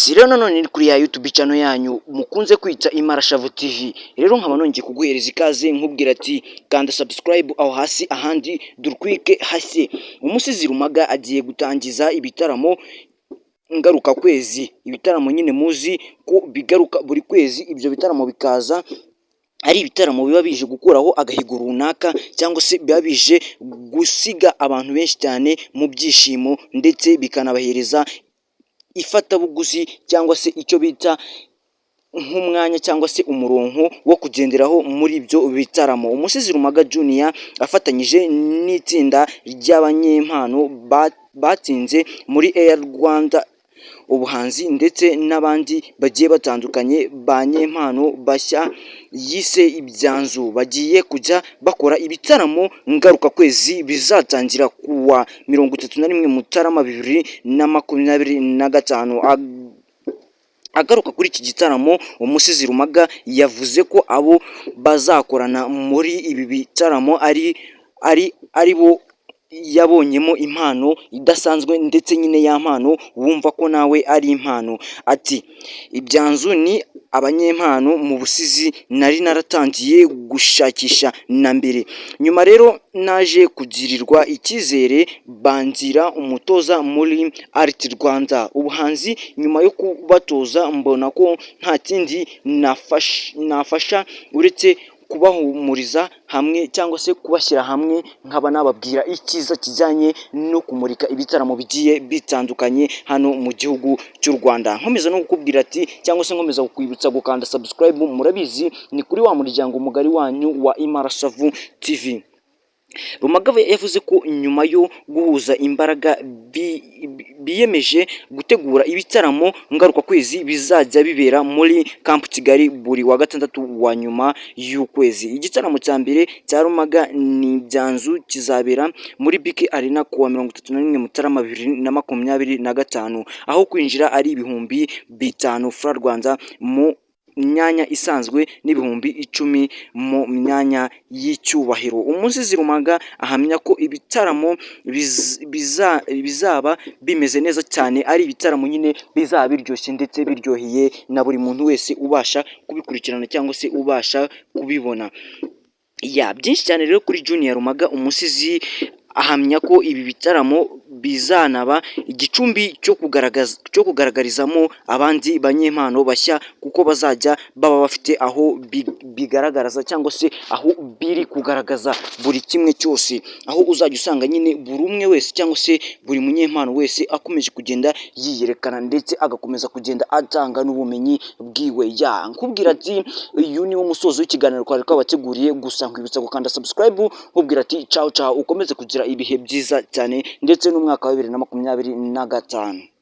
Yes, rero nanone ni kuri ya YouTube channel yanyu mukunze kwita Imarashavu TV. Rero nkaba nongeye kuguhereza ikaze nkubwira ati kanda subscribe aho hasi ahandi durkwike hasi. Umusizi Rumaga agiye gutangiza ibitaramo ngaruka kwezi. Ibitaramo nyine muzi ko bigaruka buri kwezi, ibyo bitaramo bikaza ari ibitaramo biba bije gukuraho agahigo runaka cyangwa se biba bije gusiga abantu benshi cyane mu byishimo ndetse bikanabahereza ifatabuguzi cyangwa se icyo bita nk'umwanya cyangwa se umurongo wo kugenderaho muri ibyo bitaramo. Umusizi Rumaga Junior afatanyije n'itsinda ry'abanyempano batsinze muri Air Rwanda ubuhanzi ndetse n'abandi bagiye batandukanye banyempano bashya yise Ibyanzu, bagiye kujya bakora ibitaramo ngaruka kwezi bizatangira kuwa 31 Mutarama 2025. Agaruka kuri iki gitaramo, umusizi Rumaga yavuze ko abo bazakorana muri ibi bitaramo ari bo yabonyemo impano idasanzwe ndetse nyine ya mpano wumva ko nawe ari impano. Ati Ibyanzu ni abanyempano mu busizi nari naratangiye gushakisha na mbere, nyuma rero naje kugirirwa icyizere bangira umutoza muri Art Rwanda ubuhanzi. Nyuma yo kubatoza mbona ko nta kindi nafasha uretse kubahumuriza hamwe cyangwa se kubashyira hamwe, nkaba nababwira icyiza kijyanye no kumurika ibitaramo bigiye bitandukanye hano mu gihugu cy'u Rwanda. Nkomeza no kukubwira ati cyangwa se nkomeza kukwibutsa gukanda subscribe, murabizi ni kuri wa muryango mugari wanyu wa Imarashavu TV. Rumaga yavuze ko nyuma yo guhuza imbaraga biyemeje gutegura ibitaramo ngaruka kwezi bizajya bibera muri Camp Kigali buri wa gatandatu wa nyuma y'ukwezi. Igitaramo cya mbere cya Rumaga ni Ibyanzu kizabera muri BK Arena kuwa 31 Mutarama 2025, aho kwinjira ari ibihumbi 5 frw Rwanda mu myanya isanzwe n'ibihumbi 10 mu myanya y'icyubahiro. Umusizi Rumaga ahamya ko ibitaramo bizaba bimeze neza cyane, ari ibitaramo nyine bizaba biryoshye ndetse biryoheye na buri muntu wese ubasha kubikurikirana cyangwa se ubasha kubibona. Byinshi cyane rero kuri Junior Rumaga umusizi ahamya ko ibi bitaramo bizanaba igicumbi cyo kugaragarizamo abandi banyempano bashya, kuko bazajya baba bafite aho bigaragaraza cyangwa se aho biri kugaragaza buri kimwe cyose, aho uzajya usanga nyine buri umwe wese cyangwa se buri munyempano wese akomeje kugenda yiyerekana ndetse agakomeza kugenda atanga n'ubumenyi bwiwe. Nkubwira ati uyu ni wo musozo w'ikiganiro twari twabateguriye, gusa nkwibutsa gukanda subscribe, nkubwira ati ciao ciao, ukomeze kugira ibihe byiza cyane ndetse n'umwaka wa 2025.